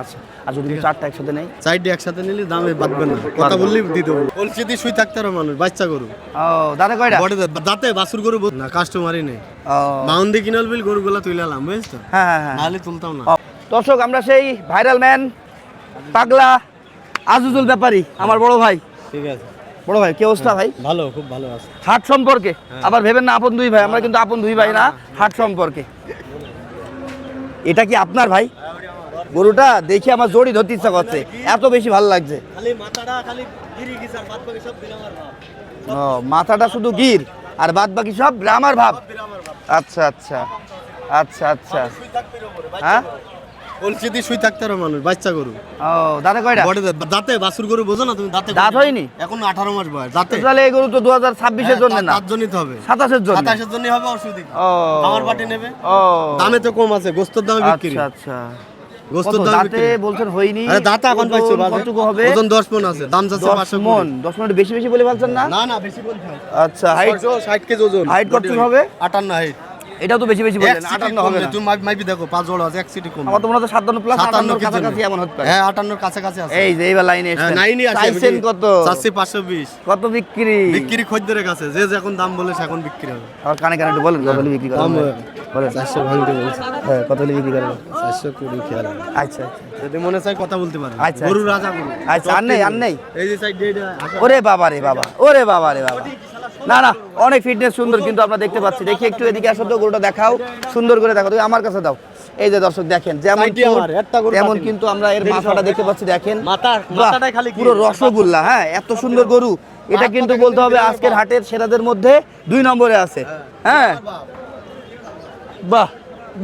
আচ্ছা, আর যদি চারটা একসাথে নেই? চারটে একসাথে নিলে দামে বাঁধবে না, কথা বললেই দিয়ে দেবো। বলছি দিয়ে শুই থাকতে পারো মানুষ, বাচ্চা গরু। ও দাঁতে কয়টা? বড় দাঁতে বাছুর গরু না, কাস্টমারই নেই। মাউন্দি কিনাল বিল গরুগুলা তুইলাম, বুঝছো? হ্যাঁ, নাহলে তুলতাম না। দর্শক, আমরা সেই ভাইরাল ম্যান পাগলা আজিজুল ব্যাপারী, আমার বড় ভাই। ঠিক আছে বড় ভাই, কি অবস্থা ভাই? ভালো, খুব ভালো আছে। হাট সম্পর্কে আবার ভেবেন না আপন দুই ভাই, আমরা কিন্তু আপন দুই ভাই না, হাট সম্পর্কে। এটা কি আপনার ভাই? গরুটা দেখে আমার জড়ি ধরতে ইচ্ছা করছে, এত বেশি ভালো লাগছে। খালি মাথাটা খালি গিরি গিস আর বাদ বাকি সব গ্রামার ভাব। ও, মাথাটা শুধু গির আর বাদ বাকি সব গ্রামার ভাব। আচ্ছা আচ্ছা আচ্ছা আচ্ছা। হ্যাঁ, বলছি দিয়ে শুই থাকতে পারো মানুষ, বাচ্চা গরু। ও দাঁতে কয়টা? বড় দাঁতে বাছুর গরু, বোঝো না তুমি? দাঁত হয়নি এখন 18 মাস বয়স, দাঁতে। তাহলে এই গরু তো 2026 এর জন্য না, তার জন্যই তো হবে, 27 এর জন্য। 27 এর জন্যই হবে, অসুবিধা কি? ও, আমার বাটি নেবে। ও দামে তো কম আছে, গোস্তের দামে বিক্রি। আচ্ছা আচ্ছা। গোস্তের কত দামে দাঁতে বিক্রি। বলছেন হয়নি? আরে দাঁতে এখন পাইছো বাজে। কতটুকু হবে? ওজন 10 মণ আছে, দাম যাচ্ছে 10 মণ। 10 মণ বেশি বেশি বলে বলছেন না? না না, বেশি বলতে হয়। আচ্ছা, হাইট 60 কেজি ওজন। হাইট কত হবে? 58 হাইট। এটাও তো বেশি বেশি বললেন, 58 হবে না? তুমি মাইপি দেখো, 5 জোড়া আছে, এক সিটি কম। আমার তো মনে হচ্ছে 57 প্লাস, 57 58 কাছাকাছি এমন হতে পারে। হ্যাঁ, 58 কাছাকাছি আছে। এই যে এইবার লাইনে হ্যাঁ, এসেছেন। নাইনই আছে। চাইছেন কত? চাচ্ছি 520। কত বিক্রি? বিক্রি খদ্দের কাছে, যে যখন দাম বলে এখন বিক্রি হবে। আর কানে কানে একটু বলেন কত হলে বিক্রি করেন? দাম বলেন। 400 ভাঙতে বলছে। হ্যাঁ, কত হলে বিক্রি করেন? 420 খেয়াল। আচ্ছা আচ্ছা যদি মনে চাই কথা বলতে পারবে। আচ্ছা, গরু রাজা গরু। আচ্ছা, আর নেই আর নেই? এই যে সাইড দিয়ে ওরে বাবা রে বাবা, ওরে বাবা রে বাবা। না না, অনেক ফিটনেস সুন্দর কিন্তু আমরা দেখতে পাচ্ছি। দেখি একটু এদিকে আসো তো, গরুটা দেখাও, সুন্দর করে দেখাও। তুমি আমার কাছে দাও। এই যে দর্শক দেখেন, যেমন তেমন কিন্তু আমরা এর মাথাটা দেখতে পাচ্ছি। দেখেন মাথাটাই খালি পুরো রসগোল্লা। হ্যাঁ, এত সুন্দর গরু। এটা কিন্তু বলতে হবে আজকের হাটের সেরাদের মধ্যে 2 নম্বরে আছে। হ্যাঁ, বাহ,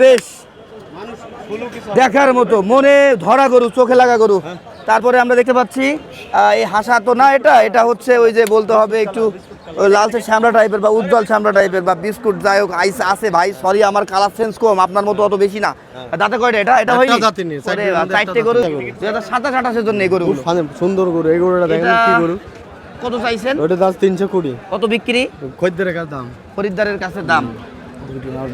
বেশ দেখার মতো, মনে ধরা গরু, চোখে লাগা গরু। তারপরে আমরা দেখতে পাচ্ছি এই হাসা তো না, এটা হচ্ছে ওই যে বলতে হবে একটু ওই লালচে শ্যামলা টাইপের বা উজ্জ্বল শ্যামলা টাইপের বা বিস্কুট, যাই হোক আইস আছে ভাই। সরি, আমার কালার সেন্স কম, আপনার মতো অত বেশি না। দাঁতে কয়টা? এটা হয়নি? চারটে গরু 2027-28 এর জন্য এই গরুগুলো। সুন্দর গরু। এই গরুটা দেখেন কি গরু। কত চাইছেন? ওটা দাম 320। কত বিক্রি? খদ্দের কাছে দাম, খরিদ্দারের কাছে দাম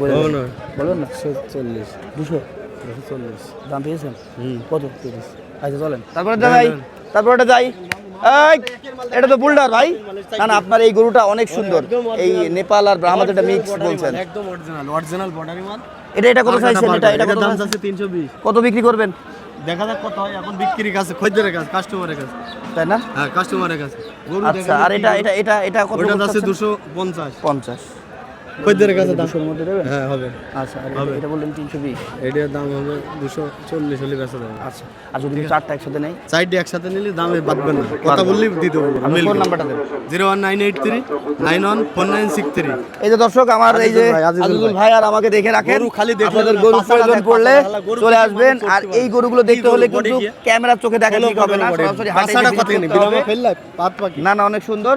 বলবেন না? 140 240 দাম পেয়েছেন? কত? 30। আচ্ছা চলেন, তারপরে যাই। এই, এটা তো বুলডার ভাই। না না, আপনার এই গরুটা অনেক সুন্দর। এই নেপাল আর ব্রাহ্মা যেটা মিক্স বলছেন, একদম অরিজিনাল বর্ডারি মাল। এটা কত চাইছেন? এটা কত দাম চাইছেন? আছে 320। কত বিক্রি করবেন? দেখা যাক কত হয়। এখন বিক্রির কাছে, খদ্দের কাছে, কাস্টমারের কাছে। তাই না? হ্যাঁ, কাস্টমারের কাছে গরু। আচ্ছা, আর এটা কত? ওটা আছে 250। 50 খদ্দের কাছে দাম 200 এর মধ্যে দেবেন? হ্যাঁ হবে। আচ্ছা, আর এটা বললেন 320। এটার দাম হবে 240 হলে বেচা যাবে। আচ্ছা, আর যদি চারটা একসাথে নেই? চারটে একসাথে নিলে দামে বাঁধবে না, কথা বললেই দিয়ে দেবো। ফোন নাম্বারটা দেবেন। 01983 914963। এই যে দর্শক, আমার এই যে আজিজুল ভাই আর আমাকে দেখে রাখেন। আপনাদের গরু প্রয়োজন পড়লে চলে আসবেন। আর এই গরুগুলো দেখতে হলে কিন্তু ক্যামেরার চোখে দেখা ঠিক হবে না, সরাসরি হাটে দেখতে হবে। না না, অনেক সুন্দর।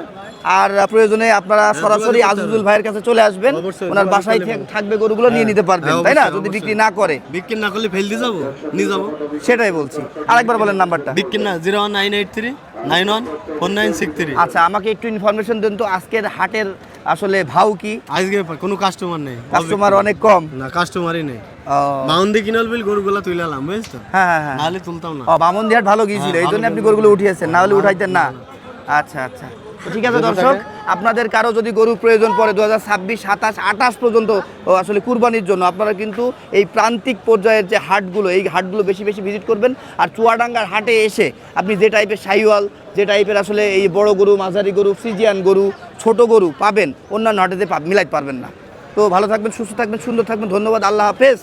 আর প্রয়োজনে আপনারা সরাসরি আজিজুল ভাইয়ের কাছে চলে আসবেন, ওনার বাসায় থাকবে গরুগুলো, নিয়ে নিতে পারবেন, তাই না? যদি বিক্রি না করে, বিক্রি না করলে ফেল দিয়ে যাবো, নিয়ে যাবো। সেটাই বলছি। আরেকবার বলেন নাম্বারটা। বিক্রি না, 01983 914963। আচ্ছা, আমাকে একটু ইনফরমেশন দেন তো, আজকের হাটের আসলে ভাও কি? আজকে কোনো কাস্টমার নেই, কাস্টমার অনেক কম না, কাস্টমারই নেই। মাউন্দি কিনাল বিল গরুগুলা তুইলাম, বুঝছো? হ্যাঁ হ্যাঁ হ্যাঁ, নাহলে তুলতাম না। বামন্দি হাট ভালো গিয়েছিল, এই জন্য আপনি গরুগুলো উঠিয়েছেন, না হলে উঠাইতেন না। আচ্ছা আচ্ছা, ঠিক আছে দর্শক, আপনাদের কারো যদি গরুর প্রয়োজন পড়ে 2026, 27, 28 পর্যন্ত আসলে কুরবানির জন্য, আপনারা কিন্তু এই প্রান্তিক পর্যায়ের যে হাটগুলো, এই হাটগুলো বেশি বেশি ভিজিট করবেন। আর চুয়াডাঙ্গার হাটে এসে আপনি যে টাইপের শাহিওয়াল, যে টাইপের আসলে এই বড় গরু, মাঝারি গরু, ফ্রিজিয়ান গরু, ছোট গরু পাবেন, অন্যান্য হাটেতে মিলাইতে পারবেন না। তো ভালো থাকবেন, সুস্থ থাকবেন, সুন্দর থাকবেন। ধন্যবাদ, আল্লাহ হাফেজ।